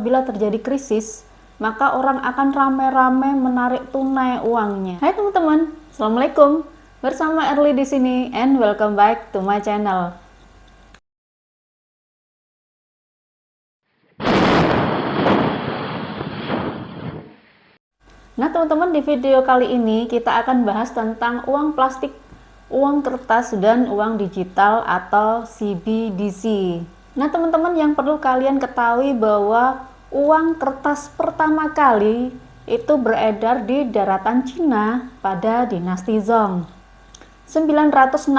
apabila terjadi krisis, maka orang akan rame-rame menarik tunai uangnya. Hai teman-teman, Assalamualaikum. Bersama Erly di sini and welcome back to my channel. Nah teman-teman, di video kali ini kita akan bahas tentang uang plastik, uang kertas, dan uang digital atau CBDC. Nah teman-teman, yang perlu kalian ketahui bahwa uang kertas pertama kali itu beredar di daratan Cina pada dinasti Zhou 960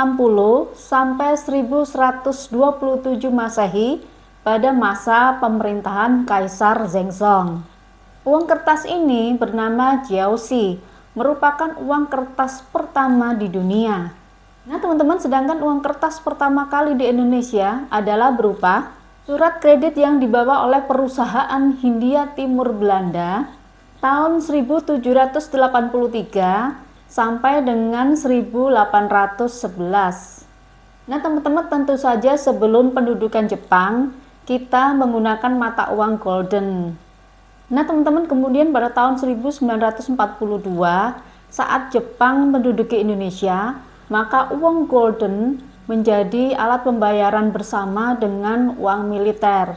sampai 1127 Masehi pada masa pemerintahan Kaisar Zhengzong. Uang kertas ini bernama Jiaoxi, merupakan uang kertas pertama di dunia. Nah teman-teman, sedangkan uang kertas pertama kali di Indonesia adalah berupa surat kredit yang dibawa oleh perusahaan Hindia Timur Belanda tahun 1783 sampai dengan 1811. Nah teman-teman, tentu saja sebelum pendudukan Jepang, kita menggunakan mata uang golden. Nah teman-teman, kemudian pada tahun 1942 saat Jepang menduduki Indonesia, maka uang golden menjadi alat pembayaran bersama dengan uang militer.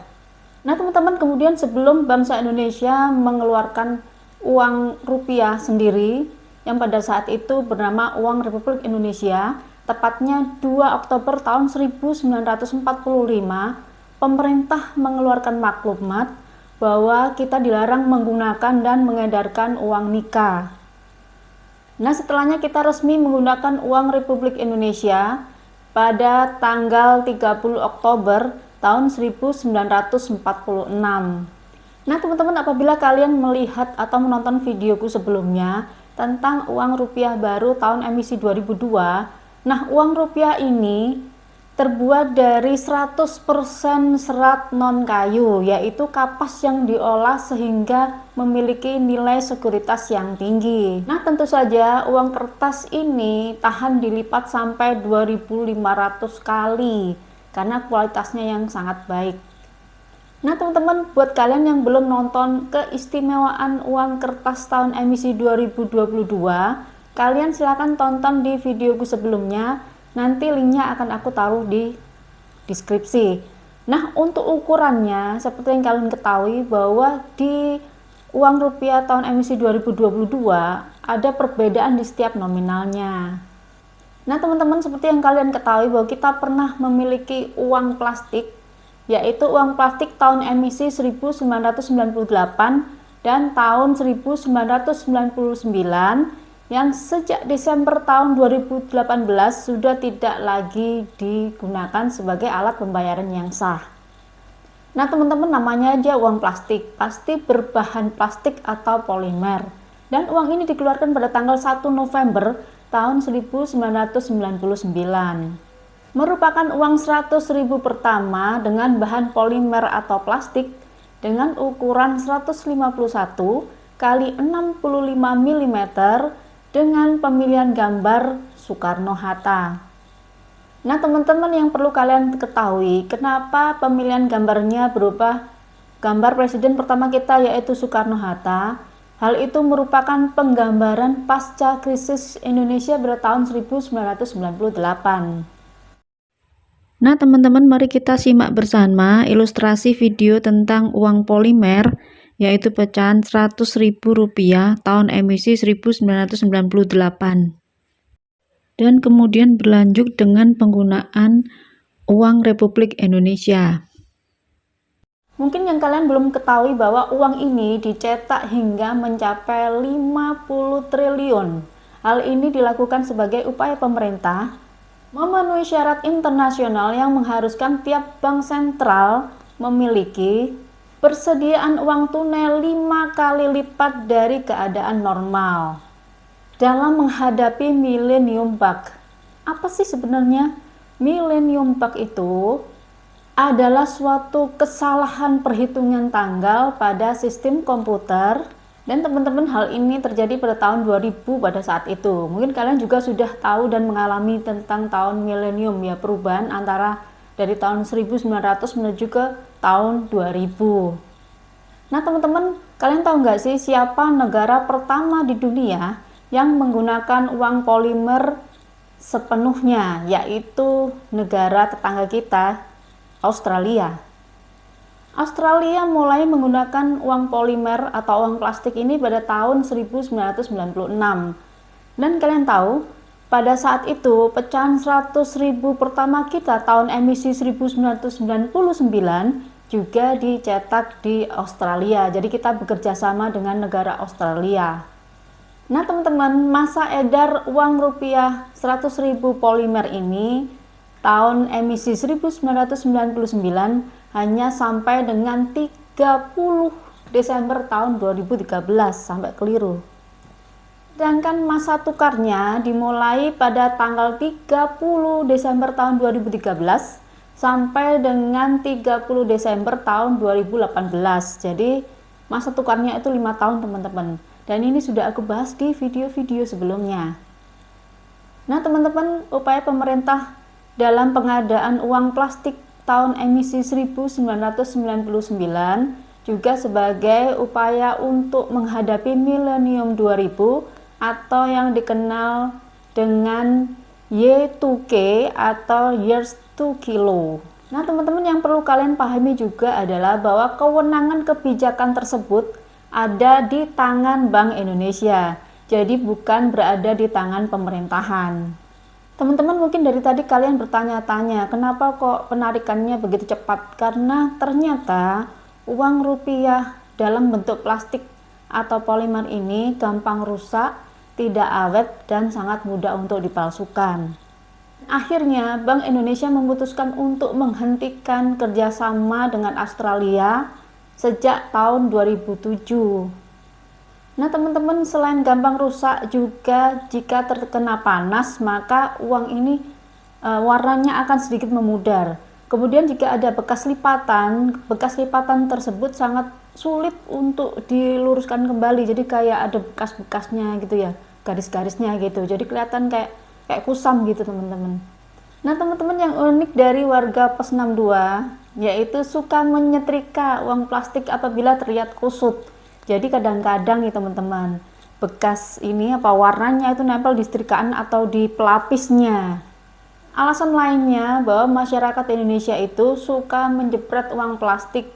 Nah teman-teman, kemudian sebelum bangsa Indonesia mengeluarkan uang rupiah sendiri yang pada saat itu bernama uang Republik Indonesia, tepatnya 2 Oktober tahun 1945, pemerintah mengeluarkan maklumat bahwa kita dilarang menggunakan dan mengedarkan uang nikah. Nah setelahnya kita resmi menggunakan uang Republik Indonesia pada tanggal 30 Oktober tahun 1946. Nah teman-teman, apabila kalian melihat atau menonton videoku sebelumnya tentang uang rupiah baru tahun emisi 2002, nah uang rupiah ini terbuat dari 100% serat non-kayu, yaitu kapas yang diolah sehingga memiliki nilai sekuritas yang tinggi. Nah tentu saja uang kertas ini tahan dilipat sampai 2500 kali karena kualitasnya yang sangat baik. Nah teman-teman, buat kalian yang belum nonton keistimewaan uang kertas tahun emisi 2022, kalian silahkan tonton di videoku sebelumnya. Nanti linknya akan aku taruh di deskripsi. Nah untuk ukurannya, seperti yang kalian ketahui bahwa di uang rupiah tahun emisi 2022 ada perbedaan di setiap nominalnya. Nah teman-teman, seperti yang kalian ketahui bahwa kita pernah memiliki uang plastik, yaitu uang plastik tahun emisi 1998 dan tahun 1999 yang sejak Desember tahun 2018 sudah tidak lagi digunakan sebagai alat pembayaran yang sah. Nah teman-teman, namanya aja uang plastik, pasti berbahan plastik atau polimer. Dan uang ini dikeluarkan pada tanggal 1 November tahun 1999. Merupakan uang 100.000 pertama dengan bahan polimer atau plastik dengan ukuran 151 kali 65 mm dengan pemilihan gambar Soekarno-Hatta. Nah teman-teman, yang perlu kalian ketahui kenapa pemilihan gambarnya berupa gambar presiden pertama kita yaitu Soekarno-Hatta. Hal itu merupakan penggambaran pasca krisis Indonesia pada tahun 1998. Nah teman-teman, mari kita simak bersama ilustrasi video tentang uang polimer, yaitu pecahan Rp100.000 tahun emisi 1998. Dan kemudian berlanjut dengan penggunaan uang Republik Indonesia. Mungkin yang kalian belum ketahui bahwa uang ini dicetak hingga mencapai 50 triliun. Hal ini dilakukan sebagai upaya pemerintah memenuhi syarat internasional yang mengharuskan tiap bank sentral memiliki persediaan uang tunai 5 kali lipat dari keadaan normal dalam menghadapi Millennium Bug. Apa sih sebenarnya Millennium Bug itu? Adalah suatu kesalahan perhitungan tanggal pada sistem komputer, dan teman-teman, hal ini terjadi pada tahun 2000 pada saat itu. Mungkin kalian juga sudah tahu dan mengalami tentang tahun milenium ya, perubahan antara dari tahun 1900 menuju ke tahun 2000. Nah teman-teman, kalian tahu nggak sih siapa negara pertama di dunia yang menggunakan uang polimer sepenuhnya, yaitu negara tetangga kita, Australia. Australia mulai menggunakan uang polimer atau uang plastik ini pada tahun 1996. Dan kalian tahu, pada saat itu pecahan 100.000 pertama kita tahun emisi 1999 juga dicetak di Australia. Jadi kita bekerja sama dengan negara Australia. Nah teman-teman, masa edar uang rupiah 100.000 polimer ini tahun emisi 1999 hanya sampai dengan 30 Desember tahun 2013, sampai keliru. Sedangkan masa tukarnya dimulai pada tanggal 30 Desember tahun 2013 sampai dengan 30 Desember tahun 2018. Jadi masa tukarnya itu 5 tahun teman-teman. Dan ini sudah aku bahas di video-video sebelumnya. Nah teman-teman, upaya pemerintah dalam pengadaan uang plastik tahun emisi 1999 juga sebagai upaya untuk menghadapi milenium 2000 atau yang dikenal dengan Y2K atau Years to Kilo. Nah teman-teman, yang perlu kalian pahami juga adalah bahwa kewenangan kebijakan tersebut ada di tangan Bank Indonesia, jadi bukan berada di tangan pemerintahan. Teman-teman, mungkin dari tadi kalian bertanya-tanya, kenapa kok penarikannya begitu cepat? Karena ternyata uang rupiah dalam bentuk plastik atau polimer ini gampang rusak, tidak awet, dan sangat mudah untuk dipalsukan. Akhirnya, Bank Indonesia memutuskan untuk menghentikan kerjasama dengan Australia sejak tahun 2007. Nah teman-teman, selain gampang rusak juga jika terkena panas maka uang ini warnanya akan sedikit memudar. Kemudian jika ada bekas lipatan tersebut sangat sulit untuk diluruskan kembali, jadi kayak ada bekas-bekasnya gitu ya, garis-garisnya gitu, jadi kelihatan kayak kusam gitu teman-teman. Nah teman-teman, yang unik dari warga pos 62 yaitu suka menyetrika uang plastik apabila terlihat kusut. Jadi kadang-kadang nih teman-teman, bekas ini warnanya itu nempel di setrikaan atau di pelapisnya. Alasan lainnya bahwa masyarakat Indonesia itu suka menjepret uang plastik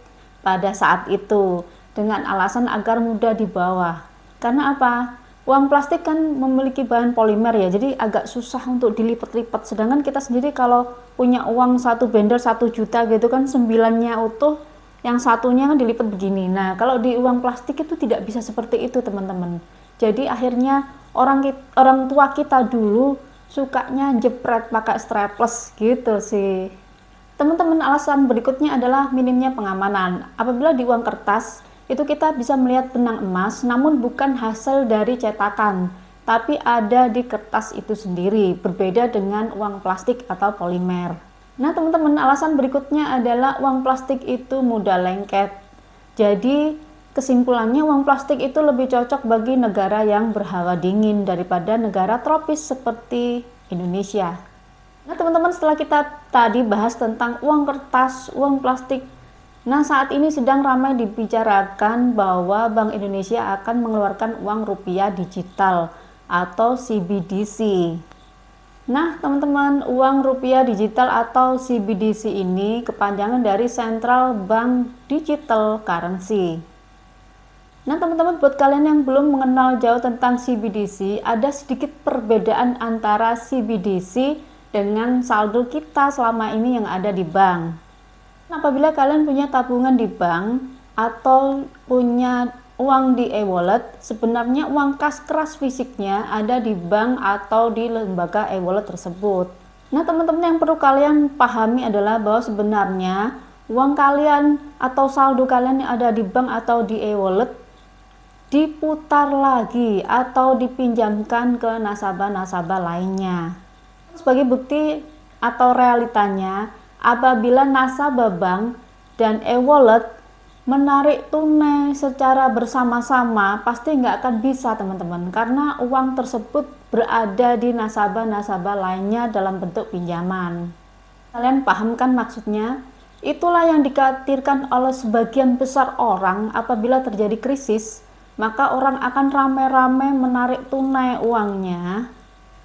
pada saat itu dengan alasan agar mudah dibawa. Karena apa? Uang plastik kan memiliki bahan polimer ya, jadi agak susah untuk dilipat-lipat. Sedangkan kita sendiri kalau punya uang satu bender 1 juta gitu kan, 9-nya utuh, yang satunya kan dilipat begini. Nah kalau di uang plastik itu tidak bisa seperti itu teman-teman. Jadi akhirnya orang tua kita dulu sukanya jepret pakai strapless gitu sih teman-teman. Alasan berikutnya adalah minimnya pengamanan. Apabila di uang kertas itu kita bisa melihat benang emas, namun bukan hasil dari cetakan, tapi ada di kertas itu sendiri, berbeda dengan uang plastik atau polimer. Nah teman-teman, alasan berikutnya adalah uang plastik itu mudah lengket. Jadi kesimpulannya, uang plastik itu lebih cocok bagi negara yang berhawa dingin daripada negara tropis seperti Indonesia. Nah teman-teman, setelah kita tadi bahas tentang uang kertas, uang plastik, nah saat ini sedang ramai dibicarakan bahwa Bank Indonesia akan mengeluarkan uang rupiah digital atau CBDC. Nah teman-teman, uang rupiah digital atau CBDC ini kepanjangan dari Central Bank Digital Currency. Nah teman-teman, buat kalian yang belum mengenal jauh tentang CBDC, ada sedikit perbedaan antara CBDC dengan saldo kita selama ini yang ada di bank. Nah, apabila kalian punya tabungan di bank atau punya uang di e-wallet, sebenarnya uang kas keras fisiknya ada di bank atau di lembaga e-wallet tersebut. Nah teman-teman, yang perlu kalian pahami adalah bahwa sebenarnya uang kalian atau saldo kalian yang ada di bank atau di e-wallet diputar lagi atau dipinjamkan ke nasabah-nasabah lainnya. Sebagai bukti atau realitanya, apabila nasabah bank dan e-wallet menarik tunai secara bersama-sama, pasti nggak akan bisa teman-teman, karena uang tersebut berada di nasabah-nasabah lainnya dalam bentuk pinjaman. Kalian paham kan maksudnya? Itulah yang dikhawatirkan oleh sebagian besar orang. Apabila terjadi krisis, maka orang akan rame-rame menarik tunai uangnya,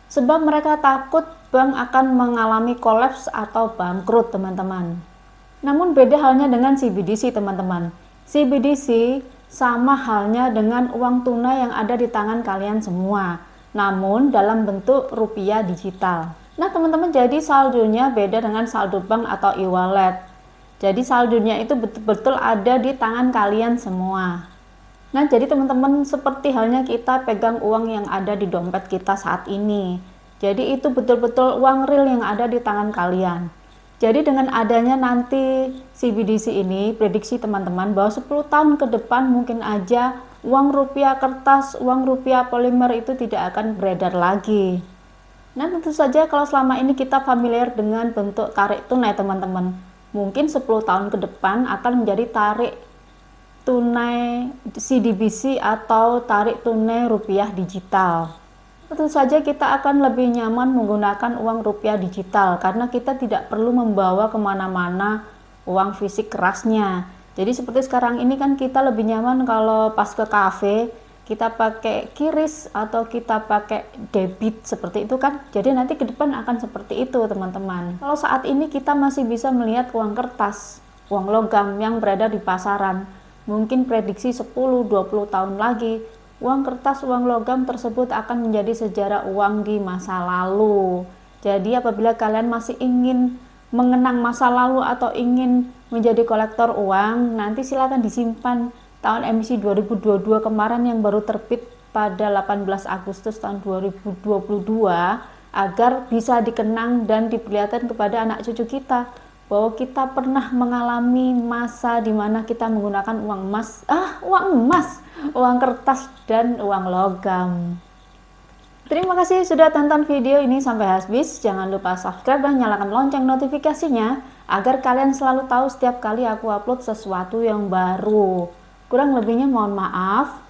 sebab mereka takut bank akan mengalami kolaps atau bangkrut, teman-teman. Namun beda halnya dengan CBDC, teman-teman. CBDC sama halnya dengan uang tunai yang ada di tangan kalian semua, namun dalam bentuk rupiah digital. Nah, teman-teman, jadi saldonya beda dengan saldo bank atau e-wallet. Jadi saldonya itu betul-betul ada di tangan kalian semua. Nah, jadi teman-teman, seperti halnya kita pegang uang yang ada di dompet kita saat ini. Jadi itu betul-betul uang real yang ada di tangan kalian. Jadi dengan adanya nanti CBDC ini, prediksi teman-teman bahwa 10 tahun ke depan mungkin aja uang rupiah kertas, uang rupiah polimer itu tidak akan beredar lagi. Nah, tentu saja kalau selama ini kita familiar dengan bentuk tarik tunai, teman-teman, mungkin 10 tahun ke depan akan menjadi tarik tunai CDBC atau tarik tunai rupiah digital. Tentu saja kita akan lebih nyaman menggunakan uang rupiah digital karena kita tidak perlu membawa kemana-mana uang fisik kerasnya. Jadi seperti sekarang ini kan kita lebih nyaman kalau pas ke kafe kita pakai QRIS atau kita pakai debit seperti itu kan. Jadi nanti ke depan akan seperti itu, teman-teman. Kalau saat ini kita masih bisa melihat uang kertas, uang logam yang berada di pasaran. Mungkin prediksi 10-20 tahun lagi, uang kertas, uang logam tersebut akan menjadi sejarah uang di masa lalu. Jadi apabila kalian masih ingin mengenang masa lalu atau ingin menjadi kolektor uang, nanti silakan disimpan tahun emisi 2022 kemarin yang baru terbit pada 18 Agustus tahun 2022 agar bisa dikenang dan diperlihatkan kepada anak cucu kita bahwa kita pernah mengalami masa di mana kita menggunakan uang kertas dan uang logam. Terima kasih sudah tonton video ini sampai habis. Jangan lupa subscribe dan nyalakan lonceng notifikasinya agar kalian selalu tahu setiap kali aku upload sesuatu yang baru. Kurang lebihnya mohon maaf.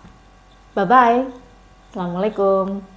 Bye-bye. Assalamualaikum.